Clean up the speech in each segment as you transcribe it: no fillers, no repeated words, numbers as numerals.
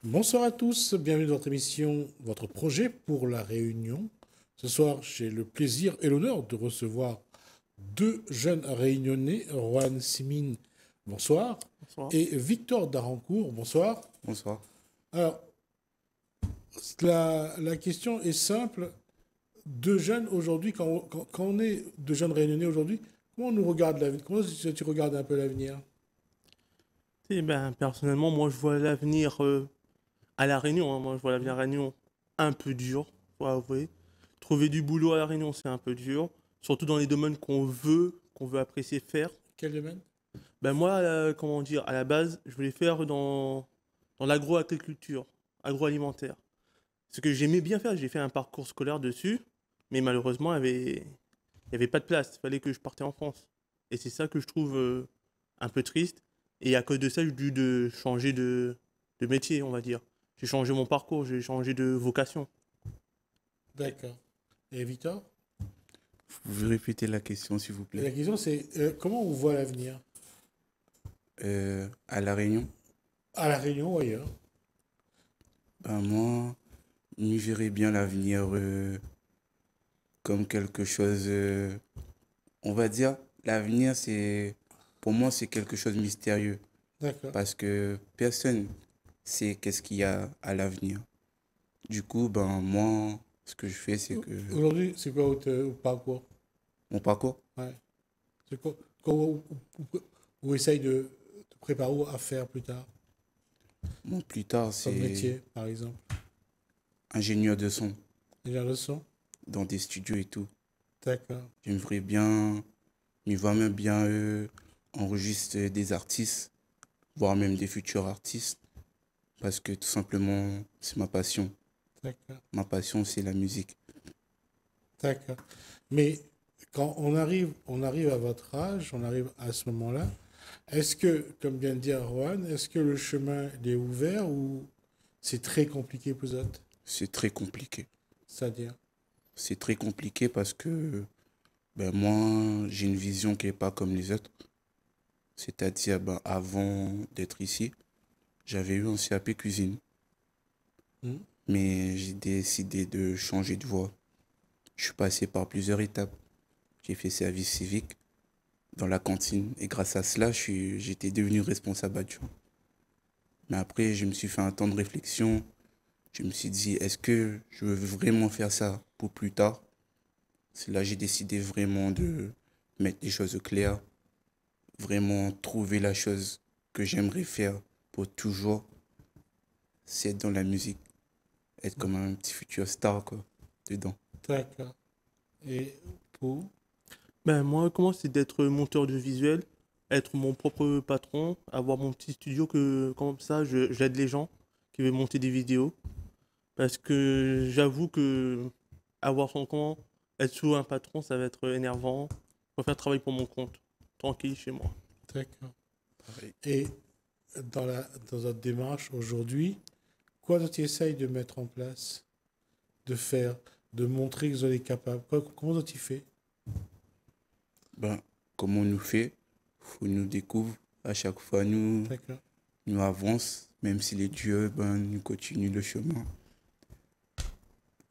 Bonsoir à tous, bienvenue dans votre émission, votre projet pour la Réunion. Ce soir, j'ai le plaisir et l'honneur de recevoir deux jeunes réunionnais, Rohan Simine, bonsoir, Bonsoir. et Victor Darancourt, bonsoir. Bonsoir. Alors, la question est simple. Deux jeunes aujourd'hui, quand on est deux jeunes réunionnais aujourd'hui, comment on nous regarde l'avenir? Comment tu regardes un peu l'avenir? Personnellement, moi, je vois l'avenir à La Réunion, hein. Moi, je vois l'avenir à La Réunion un peu dur, faut avouer. Trouver du boulot à La Réunion, c'est un peu dur. Surtout dans les domaines qu'on veut apprécier faire. Quel domaine? Moi, comment dire, à la base, je voulais faire dans l'agroagriculture, agroalimentaire. Ce que j'aimais bien faire, j'ai fait un parcours scolaire dessus, mais malheureusement, il y avait pas de place. Il fallait que je partais en France. Et c'est ça que je trouve un peu triste. Et à cause de ça, j'ai dû changer de métier, on va dire. J'ai changé mon parcours, j'ai changé de vocation. D'accord. Et Victor? Vous pouvez répéter la question, s'il vous Et la plaît. question c'est comment on voit l'avenir? À La Réunion, À La Réunion ou ailleurs? moi, je verrais bien l'avenir comme quelque chose. On va dire, l'avenir, pour moi, c'est quelque chose de mystérieux. D'accord. Parce que personne sait qu'est-ce qu'il y a à l'avenir. Du coup, moi, ce que je fais, c'est que Aujourd'hui, c'est quoi votre parcours? mon parcours, Ouais. C'est quoi, vous essayez de te préparer à faire plus tard, plus tard, comme c'est métier, par exemple? ingénieur de son Déjà le son? dans des studios et tout. D'accord. J'aimerais bien, mais vraiment bien enregistrer des artistes, voire même des futurs artistes, parce que tout simplement, c'est ma passion. D'accord. Ma passion, c'est la musique. D'accord. Mais quand on arrive à votre âge, on arrive à ce moment-là, est-ce que, comme vient de dire Rohan, est-ce que le chemin il est ouvert ou c'est très compliqué pour vous autres? C'est très compliqué. C'est-à-dire? C'est très compliqué parce que moi, j'ai une vision qui n'est pas comme les autres. C'est-à-dire, avant d'être ici, j'avais eu un CAP cuisine, Hmm. mais j'ai décidé de changer de voie. Je suis passé par plusieurs étapes. J'ai fait service civique dans la cantine et grâce à cela, j'étais devenu responsable adjoint. Mais après, je me suis fait un temps de réflexion. Je me suis dit, est-ce que je veux vraiment faire ça pour plus tard? C'est là que j'ai décidé vraiment de mettre les choses au clair, vraiment trouver la chose que j'aimerais faire pour toujours, c'est être dans la musique, être comme un petit futur star, quoi, dedans. D'accord. Et pour? Moi, comment c'est d'être monteur de visuel, être mon propre patron, avoir mon petit studio que, comme ça, j'aide les gens qui veulent monter des vidéos. Parce que j'avoue que avoir son compte, être sous un patron, ça va être énervant. Je préfère travailler pour mon compte, tranquille chez moi. D'accord. Pareil. Et dans votre démarche aujourd'hui, quoi tu essayes de mettre en place, de faire, de montrer que vous êtes capable? Comment tu fais? Ben, comme on nous fait, faut nous découvre à chaque fois, D'accord. nous avance, même si les dieux, nous continuent le chemin.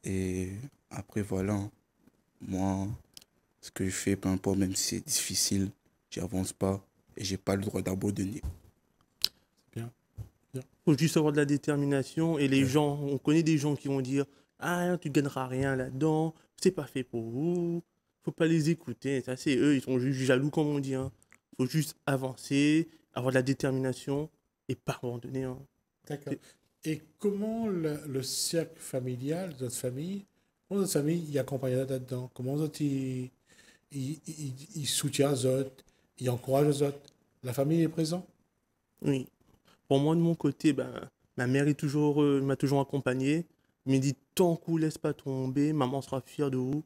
Et après, voilà, moi, ce que je fais, peu importe, même si c'est difficile, j'avance pas et j'ai pas le droit d'abandonner. Bien. Bien. Faut juste avoir de la détermination et les Ouais. gens, on connaît des gens qui vont dire ah tu gagneras rien là-dedans, c'est pas fait pour vous, faut pas les écouter, ça c'est eux, ils sont juste jaloux comme on dit, hein. Faut juste avancer, avoir de la détermination et pas abandonner, hein. D'accord. C'est- Et comment le cercle familial de votre famille, comment votre famille y accompagne là-dedans? Comment vous autres, il soutient les autres, il encourage les autres? La famille est présente? Oui. Pour moi de mon côté, ma mère est toujours m'a toujours accompagné, elle me dit tant qu'on laisse pas tomber, maman sera fière de vous.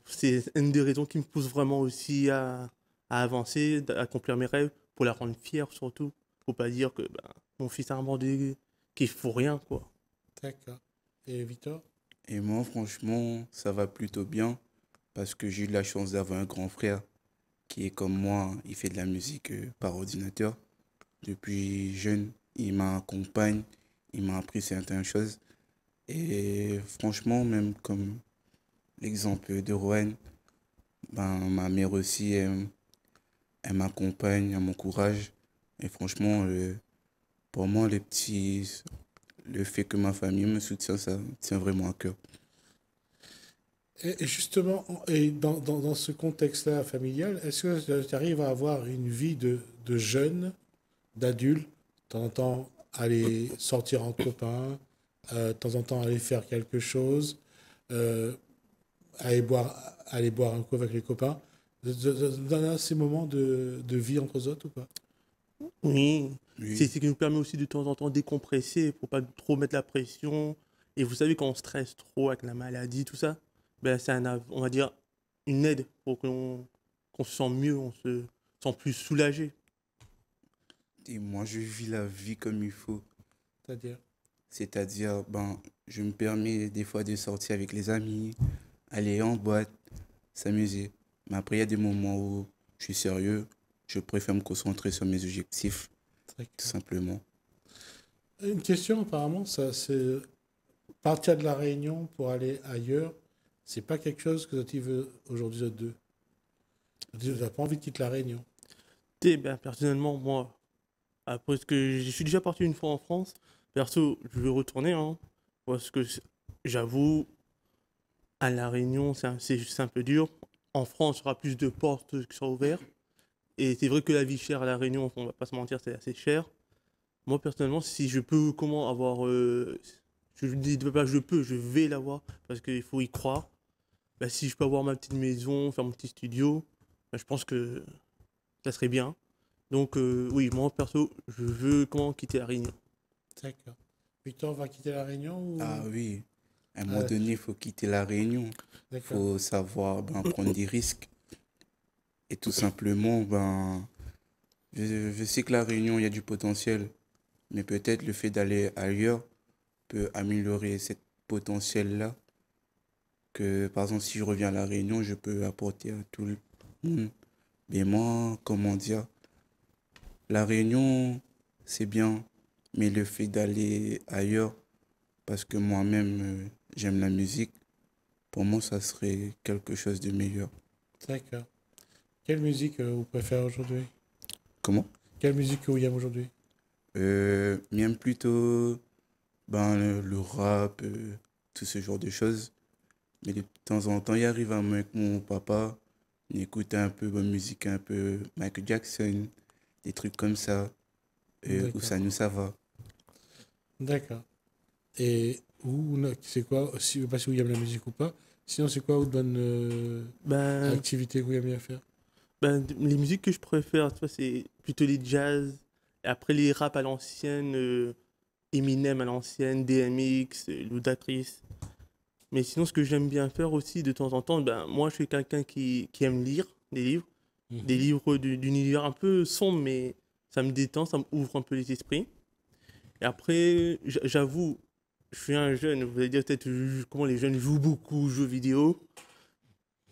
C'est une des raisons qui me pousse vraiment aussi à avancer, à accomplir mes rêves, pour la rendre fière surtout. Faut pas dire que mon fils a abandonné, qu'il faut rien, quoi. D'accord. Et Victor? Et moi, franchement, ça va plutôt bien parce que j'ai eu la chance d'avoir un grand frère qui est comme moi, il fait de la musique par ordinateur. Depuis jeune, il m'accompagne, il m'a appris certaines choses. Et franchement, même comme l'exemple de Rowan, ben, ma mère aussi, elle m'accompagne, elle m'encourage. Et franchement, pour moi, le fait que ma famille me soutient, ça me tient vraiment à cœur. Et justement, et dans ce contexte-là familial, est-ce que tu arrives à avoir une vie de jeune, d'adulte, de temps en temps aller sortir en copain, de temps en temps aller faire quelque chose, euh, aller boire un coup avec les copains, dans ces moments de vie entre eux autres ou pas? Oui, c'est Oui, ce qui nous permet aussi de temps en temps décompresser pour pas trop mettre la pression. Et vous savez, quand on stresse trop avec la maladie, tout ça, ben c'est on va dire, une aide pour qu'on se sente mieux, on se sent plus soulagé. et moi, je vis la vie comme il faut. C'est-à-dire, C'est-à-dire, ben, je me permets des fois de sortir avec les amis, aller en boîte, s'amuser. Mais après, il y a des moments où je suis sérieux, je préfère me concentrer sur mes objectifs, très tout clair. simplement. Une question apparemment, ça c'est partir de la Réunion pour aller ailleurs, c'est pas quelque chose que tu veux aujourd'hui de deux. Tu n'as pas envie de quitter la Réunion. Et ben, personnellement, moi, après ce que je suis déjà parti une fois en France, perso, je veux retourner, hein, parce que j'avoue, à La Réunion, c'est un peu dur. En France, il y aura plus de portes qui seront ouvertes. Et c'est vrai que la vie chère à La Réunion, on va pas se mentir, c'est assez cher. Moi, personnellement, si je peux, comment avoir. Je ne dis pas je vais l'avoir, parce qu'il faut y croire. Bah, si je peux avoir ma petite maison, faire mon petit studio, bah, je pense que ça serait bien. Donc, oui, moi, perso, je veux comment quitter La Réunion. D'accord. Victor va quitter la Réunion Ah ou... oui, à un moment Ah, donné, il faut quitter la Réunion. Il d'accord. faut savoir ben, prendre des risques. Et tout simplement, ben, je sais que la Réunion, il y a du potentiel. Mais peut-être le fait d'aller ailleurs peut améliorer ce potentiel-là. Que par exemple, si je reviens à la Réunion, je peux apporter à tout le monde. Mais moi, comment dire, la Réunion, c'est bien. Mais le fait d'aller ailleurs, parce que moi-même, j'aime la musique, pour moi, ça serait quelque chose de meilleur. D'accord. Quelle musique vous préférez aujourd'hui? Comment? Quelle musique que vous aimez aujourd'hui? Même plutôt ben, le rap, tout ce genre de choses. Mais de temps en temps, il arrive à moi avec mon papa, on écoute un peu bonne musique, un peu Michael Jackson, des trucs comme ça, où D'accord. ça nous ça va. D'accord. Et vous, c'est quoi, si, je sais pas si vous aimez la musique ou pas, sinon c'est quoi votre bonne Ben, activité que vous aimez bien faire? les musiques que je préfère, tu vois, c'est plutôt les jazz. Et après, les rap à l'ancienne, Eminem à l'ancienne, DMX, Ludacris. Mais sinon, ce que j'aime bien faire aussi de temps en temps, ben, moi, je suis quelqu'un qui aime lire des Mhm. livres d'univers un peu sombre, mais ça me détend, ça me ouvre un peu les esprits. Et après, j'avoue, je suis un jeune, vous allez dire peut-être comment les jeunes jouent beaucoup aux jeux vidéo.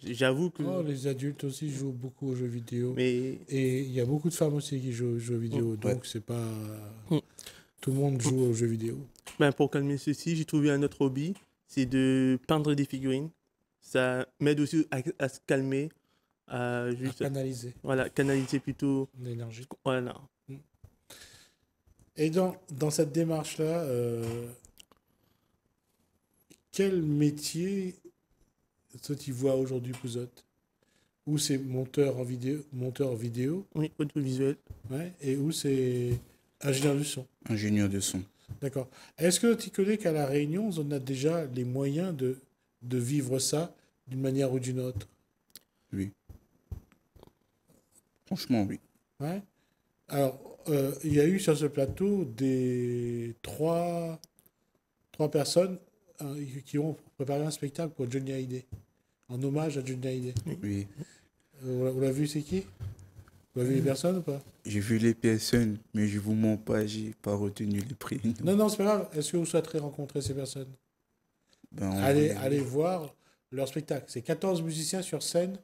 J'avoue Oh, que. les adultes aussi jouent beaucoup aux jeux vidéo. Mais. Et il y a beaucoup de femmes aussi qui jouent aux jeux Mm, vidéo, Ouais, donc c'est pas... mm, Tout le monde mm. joue aux jeux vidéo. Ben, pour calmer ceci, j'ai trouvé un autre hobby, c'est de peindre des figurines. Ça m'aide aussi à se calmer, à À juste, canaliser voilà, canaliser plutôt. l'énergie. Voilà. Mm. Et dans cette démarche-là, quel métier toi, tu vois aujourd'hui, Pouzotte? Où c'est monteur vidéo, Oui, audiovisuel. ouais, et où c'est ingénieur du son. ingénieur de son. D'accord. Est-ce que tu connais qu'à La Réunion, on a déjà les moyens de vivre ça d'une manière ou d'une autre? Oui, franchement, oui. Ouais. Alors, il y a eu sur ce plateau trois personnes qui ont préparé un spectacle pour Johnny Hallyday, en hommage à Johnny Hallyday. Oui. Oui. Vous l'avez vu, c'est qui? Vous avez vu les personnes ou pas? J'ai vu les personnes, mais je vous mens pas, j'ai pas retenu les prénoms. Non, non, c'est pas grave. Est-ce que vous souhaiterez rencontrer ces personnes? Ben, en vrai, Allez voir leur spectacle. C'est 14 musiciens sur scène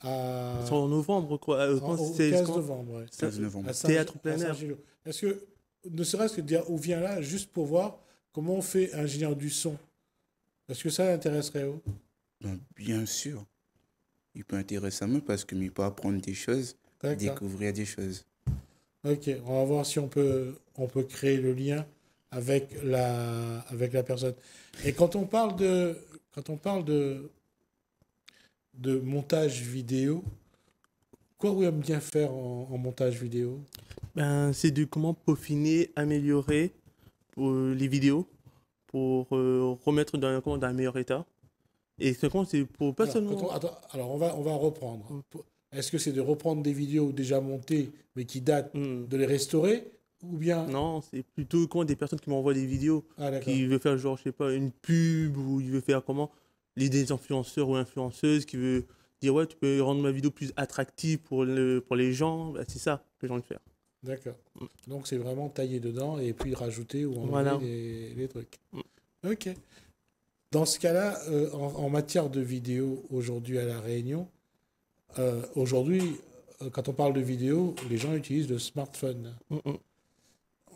C'est à, en novembre, quoi. au C'est 15 quand? novembre, ouais. 15 novembre. À Saint, Théâtre plein à air. Saint-Gillo. Est-ce que ne serait-ce que de dire, ou viens là, juste pour voir comment on fait ingénieur du son. Est-ce que ça intéresserait où? Ben, bien sûr, il peut intéresser à moi parce que il peut apprendre des choses, D'accord. découvrir des choses. Ok, on va voir si on peut créer le lien avec la personne. Et quand on parle de montage vidéo, quoi vous aimez bien faire en montage vidéo? Ben, c'est de comment peaufiner, améliorer pour les vidéos, pour remettre dans un meilleur état. Et ce compte, c'est pour pas seulement. Attends, alors on va reprendre. Est-ce que c'est de reprendre des vidéos déjà montées, mais qui datent, Hmm. de les restaurer? Ou bien... Non, c'est plutôt comment des personnes qui m'envoient des vidéos, Ah d'accord, qui veulent faire genre, je sais pas, une pub, ou il veut faire comment, des influenceurs ou influenceuses qui veut dire, ouais, tu peux rendre ma vidéo plus attractive pour les gens. Bah, c'est ça que j'ai envie de faire. d'accord. Donc c'est vraiment tailler dedans et puis rajouter ou enlever Voilà. les trucs. Mm. Ok. Dans ce cas-là, en matière de vidéo aujourd'hui à La Réunion, aujourd'hui, quand on parle de vidéo, les gens utilisent le smartphone. Mm, mm.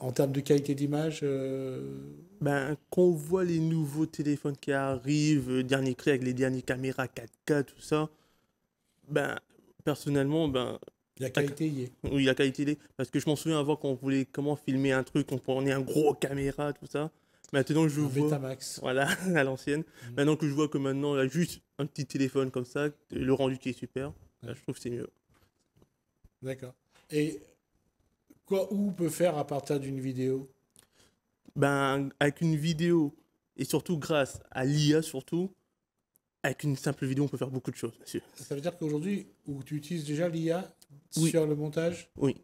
En termes de qualité d'image, Ben, quand on voit les nouveaux téléphones qui arrivent, dernier cri avec les dernières caméras 4K, tout ça, ben, personnellement, ben, la la, qualité y est. oui, la qualité, parce que je m'en souviens avant quand on voulait comment filmer un truc, on prenait un gros caméra, tout ça. Maintenant, je Un vois, Betamax. voilà, à l'ancienne. Mm. Maintenant que je vois que maintenant, il y a juste un petit téléphone comme ça, le rendu qui est super, ben, Ouais. je trouve que c'est mieux. D'accord. Et quoi, où on peut faire à partir d'une vidéo? Ben, avec une vidéo, et surtout grâce à l'IA, surtout, avec une simple vidéo, on peut faire beaucoup de choses, monsieur. Ça veut dire qu'aujourd'hui, où tu utilises déjà l'IA Oui, sur le montage, oui.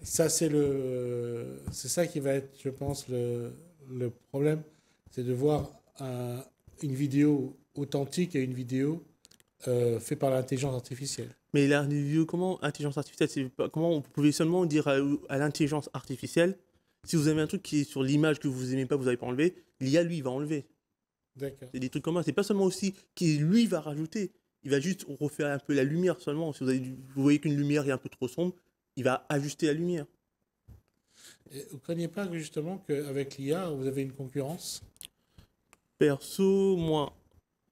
ça c'est ça qui va être, je pense, le problème, c'est de voir une vidéo authentique et une vidéo faite par l'intelligence artificielle. Mais la review, comment intelligence artificielle, comment vous pouvez seulement dire à l'intelligence artificielle, si vous avez un truc qui est sur l'image que vous aimez pas, vous n'avez pas enlevé, l'IA lui il va enlever. D'accord. C'est des trucs comme ça. C'est pas seulement aussi qui lui va rajouter. Il va juste refaire un peu la lumière seulement. Si vous voyez qu'une lumière est un peu trop sombre, il va ajuster la lumière. Et vous ne craignez pas que, justement qu'avec l'IA, vous avez une concurrence? Perso, moi,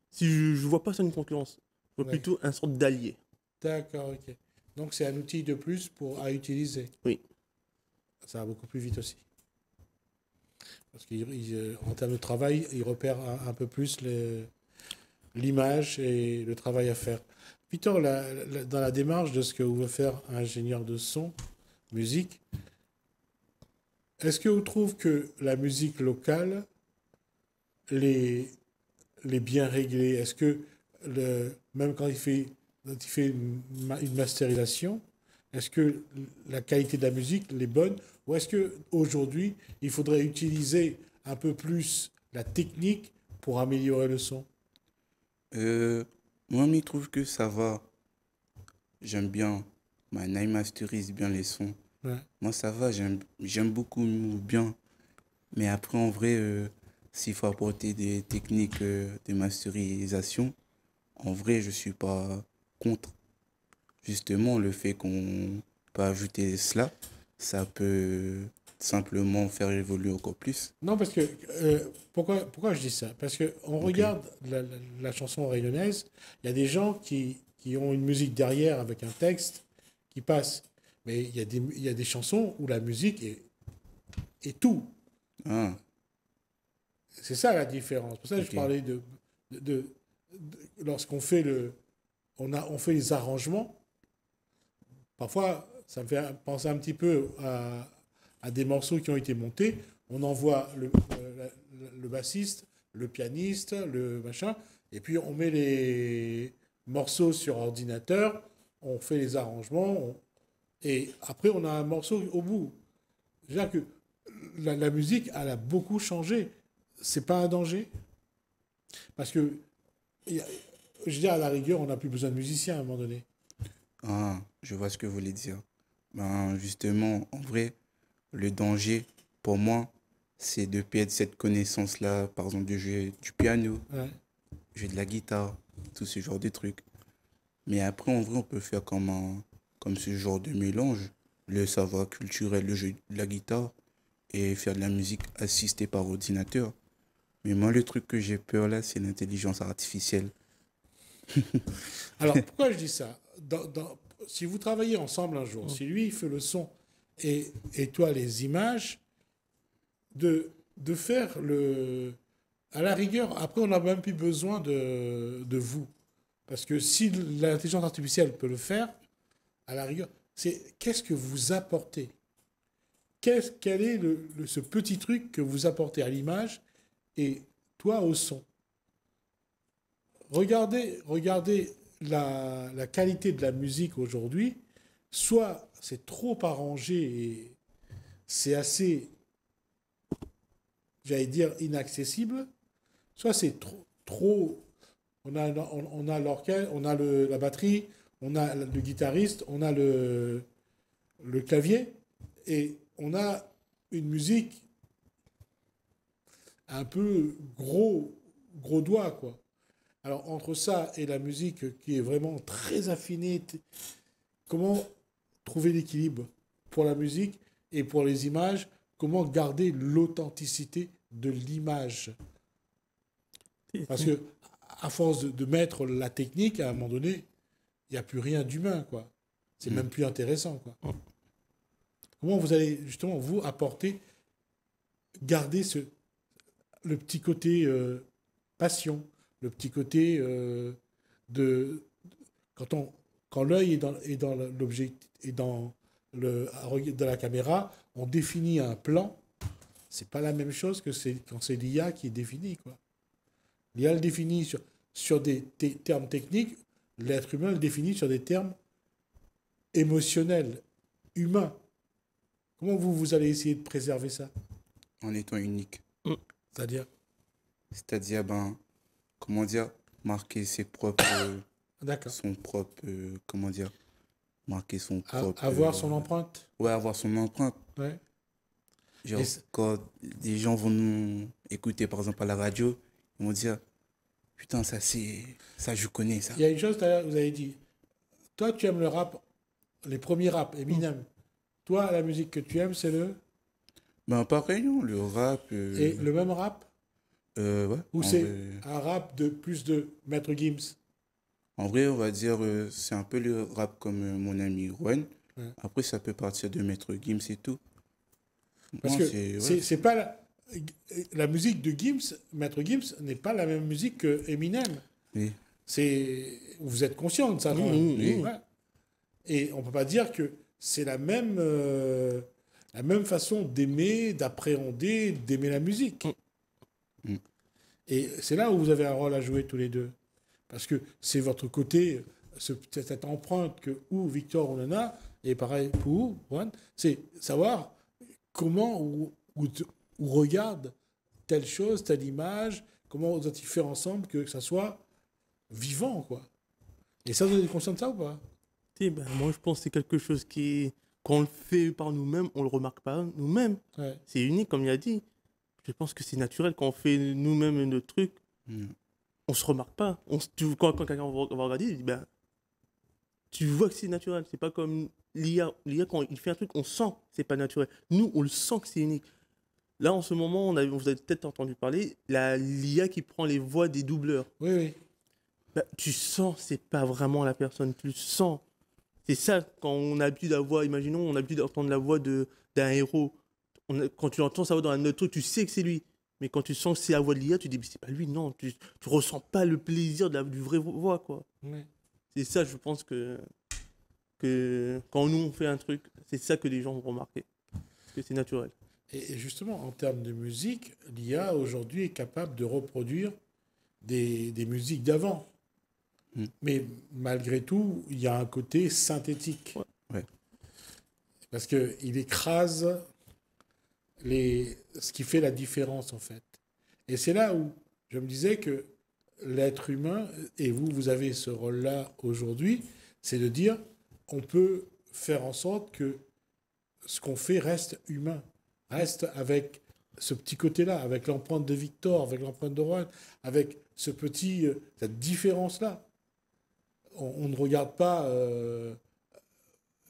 si je vois pas ça une concurrence, je vois Ouais. plutôt un sorte d'allié. D'accord, ok. Donc c'est un outil de plus à utiliser. Oui. Ça va beaucoup plus vite aussi. Parce qu'en termes de travail, il repère un peu plus l'image et le travail à faire. Victor, dans la démarche de ce que vous veut faire un ingénieur de son, musique, est-ce que vous trouvez que la musique locale les, les bien réglée? Est-ce que même quand il fait une masterisation, est-ce que la qualité de la musique est bonne? Ou est-ce qu'aujourd'hui, il faudrait utiliser un peu plus la technique pour améliorer le son? Euh, Moi, je trouve que ça va. J'aime bien. Nai masterise bien les sons. Ouais. Moi, ça va. J'aime beaucoup bien. Mais après, en vrai, s'il faut apporter des techniques de masterisation, en vrai, je suis pas contre. Justement, le fait qu'on peut ajouter cela, ça peut simplement faire évoluer encore plus. Non, parce que pourquoi je dis ça? Parce que on Ok. regarde la chanson réunionnaise, il y a des gens qui ont une musique derrière avec un texte qui passe. Mais il y a des chansons où la musique est tout. Ah, C'est ça la différence. Pour ça que je ok. parlais de, de- lorsqu'on fait on fait les arrangements. Parfois, ça me fait penser un petit peu à des morceaux qui ont été montés. On envoie le bassiste, le pianiste, le machin, et puis on met les morceaux sur ordinateur, on fait les arrangements, et après on a un morceau au bout. C'est-à-dire que la musique, elle a beaucoup changé. C'est pas un danger. Parce que, je veux dire, à la rigueur, on n'a plus besoin de musiciens à un moment donné. Ah, je vois ce que vous voulez dire. Ben, justement, en vrai, le danger, pour moi, c'est de perdre cette connaissance-là, par exemple, de jouer du piano, Ouais. jouer de la guitare, tout ce genre de trucs. Mais après, en vrai, on peut faire comme ce genre de mélange. le savoir culturel, le jeu de la guitare et faire de la musique assistée par ordinateur. Mais moi, le truc que j'ai peur là, c'est l'intelligence artificielle. Alors, pourquoi je dis ça? Si vous travaillez ensemble un jour, si lui il fait le son et toi les images, de faire le... À la rigueur, après on n'a même plus besoin de vous. Parce que si l'intelligence artificielle peut le faire, à la rigueur, c'est qu'est-ce que vous apportez? Quel est ce petit truc que vous apportez à l'image et toi au son? Regardez la qualité de la musique aujourd'hui. Soit c'est trop arrangé et c'est assez, j'allais dire, inaccessible, soit c'est trop. On a l'orchestre, on a la batterie, on a le guitariste, on a le clavier, et on a une musique un peu gros doigt, quoi. Alors, entre ça et la musique qui est vraiment très affinée, comment trouver l'équilibre pour la musique et pour les images? Comment garder l'authenticité de l'image? Parce que, à force de mettre la technique, à un moment donné, il n'y a plus rien d'humain, quoi. C'est même plus intéressant, quoi. Comment vous allez, justement, vous apporter, garder le petit côté passion, le petit côté de quand l'œil est dans l'objet et dans de la caméra, on définit un plan. C'est pas la même chose que quand c'est l'IA qui définit, quoi. L'IA le définit sur des termes techniques, l'être humain le définit sur des termes émotionnels, humains. Comment vous allez essayer de préserver ça? En étant unique. C'est-à-dire? C'est-à-dire, ben, comment dire, marquer ses propres, D'accord. son propre, comment dire, marquer son propre... Avoir son empreinte? Ouais, avoir son empreinte. Ouais. Genre, quand des gens vont nous écouter, par exemple, à la radio, ils vont dire, putain, ça, je connais, ça. Il y a une chose, d'ailleurs, vous avez dit, toi, tu aimes le rap, les premiers rap, Eminem. Toi, la musique que tu aimes, c'est le... Ben, pareil, non, le rap... Et le même rap? Ouais. Ou c'est un rap de plus de Maître Gims? En vrai, on va dire, c'est un peu le rap comme mon ami Juan. Ouais. Après, ça peut partir de Maître Gims et tout. Parce Moi, que c'est pas la musique de Gims, Maître Gims, n'est pas la même musique que Eminem. Oui. Vous êtes conscient de ça, quand même. Ouais. Et on peut pas dire que c'est la même façon d'aimer, d'appréhender, d'aimer la musique. Et c'est là où vous avez un rôle à jouer tous les deux. Parce que c'est votre côté, cette empreinte que Victor on en a, et pareil pour Juan, c'est savoir comment ou regarde telle chose, telle image, comment vous allez faire ensemble que ça soit vivant, quoi. Et ça, vous êtes conscient de ça ou pas? Ben, moi, je pense que c'est quelque chose quand on le fait par nous-mêmes, on le remarque pas nous-mêmes. Ouais. C'est unique, comme il a dit. Je pense que c'est naturel quand on fait nous-mêmes notre truc. On se remarque pas. Quand quelqu'un va regarder, il dit, ben, tu vois que c'est naturel. C'est pas comme l'IA. L'IA, quand il fait un truc, on sent que c'est pas naturel. Nous, on le sent que c'est unique. Là, en ce moment, vous avez peut-être entendu parler, l'IA qui prend les voix des doubleurs. Oui, oui. Ben, tu sens, c'est pas vraiment la personne. Tu le sens. C'est ça, quand on a l'habitude d'avoir, imaginons, on a l'habitude d'entendre la voix d'un héros. Quand tu entends sa voix dans un autre truc, tu sais que c'est lui. Mais quand tu sens que c'est la voix de l'IA, tu te dis, c'est pas lui, non. Tu ressens pas le plaisir du vrai voix, quoi. Ouais. C'est ça, je pense que quand nous, on fait un truc, c'est ça que les gens vont remarquer. Parce que c'est naturel. Et justement, en termes de musique, l'IA, aujourd'hui, est capable de reproduire des musiques d'avant. Mais malgré tout, il y a un côté synthétique. Ouais. Parce qu'il écrase ce qui fait la différence, en fait. Et c'est là où je me disais que l'être humain, et vous avez ce rôle-là aujourd'hui, c'est de dire, on peut faire en sorte que ce qu'on fait reste humain, reste avec ce petit côté-là, avec l'empreinte de Victor, avec l'empreinte de Juan, avec cette différence-là. On ne regarde pas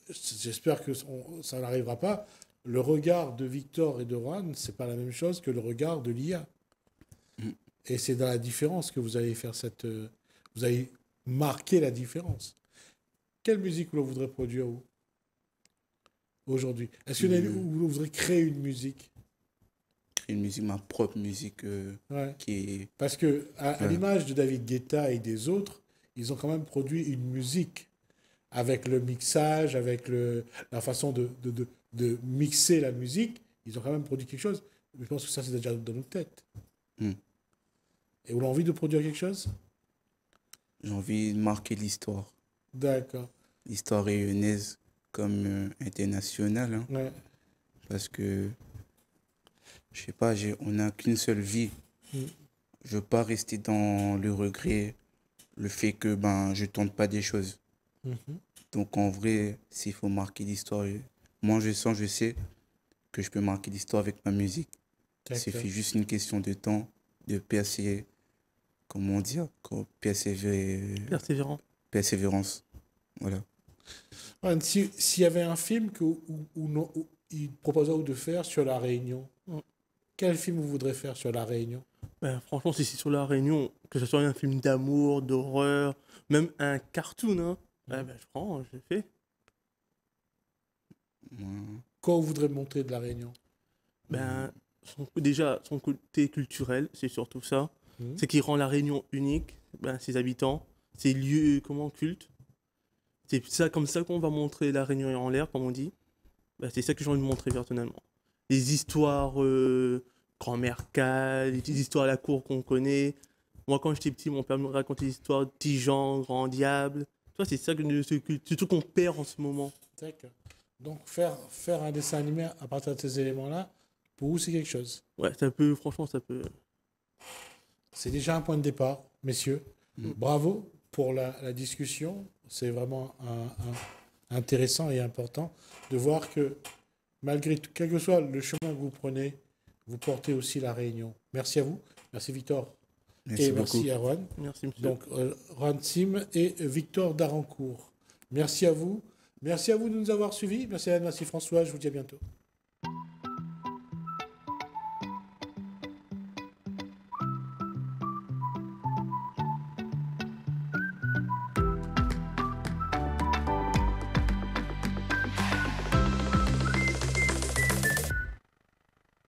j'espère que ça n'arrivera pas. Le regard de Victor et de Juan, c'est pas la même chose que le regard de l'IA. Mm. Et c'est dans la différence que vous allez faire vous allez marquer la différence. Quelle musique vous voudrez produire aujourd'hui? Est-ce que vous voudrez créer une musique? Une musique, ma propre musique Ouais. qui est... Parce que, à Ouais. l'image de David Guetta et des autres, ils ont quand même produit une musique avec le mixage, avec la façon de mixer la musique. Ils ont quand même produit quelque chose. Mais je pense que ça, c'est déjà dans nos têtes. Mm. Et vous avez envie de produire quelque chose? J'ai envie de marquer l'histoire. D'accord. L'histoire réunionnaise comme internationale. Hein, Ouais. parce que, je sais pas, on n'a qu'une seule vie. Mm. Je veux pas rester dans le regret, le fait que je tente pas des choses. Mhm. Donc en vrai, s'il faut marquer l'histoire, moi je sais que je peux marquer l'histoire avec ma musique. Il D'accord. suffit juste une question de temps, de persévérer, comment dire, Persévérant. persévérance. Voilà. Ouais, s'il y avait un film où il proposait de faire sur La Réunion, Mm. quel film vous voudrez faire sur La Réunion? Ben, franchement, si c'est sur La Réunion, que ce soit un film d'amour, d'horreur, même un cartoon, hein, ben, je prends, je le fais. Ouais. Quoi vous voudrez montrer de La Réunion? Ben, déjà, son côté culturel, c'est surtout ça. Mhm. C'est qui rend La Réunion unique, ben, ses habitants, ses lieux, comment, cultes. C'est ça, comme ça qu'on va montrer La Réunion en l'air, comme on dit. Ben, c'est ça que j'ai envie de montrer personnellement. Les histoires grand-mère Cal, les petites histoires à la cour qu'on connaît. Moi, quand j'étais petit, mon père me racontait des histoires de petits Jean, grand diable. Toi, c'est ça que c'est tout qu'on perd en ce moment. D'accord. Donc, faire un dessin animé à partir de ces éléments-là, pour vous, c'est quelque chose. Ouais, ça peut, franchement, ça peut. C'est déjà un point de départ, messieurs. Mm. Bravo pour la discussion. C'est vraiment intéressant et important de voir que, malgré tout, quel que soit le chemin que vous prenez, vous portez aussi La Réunion. Merci à vous. Merci Victor. Merci Et beaucoup. merci à Juan. Merci, monsieur. Donc, Juan Sim et Victor Darancourt. Merci à vous. Merci à vous de nous avoir suivis. Merci à Anne, merci François. Je vous dis à bientôt.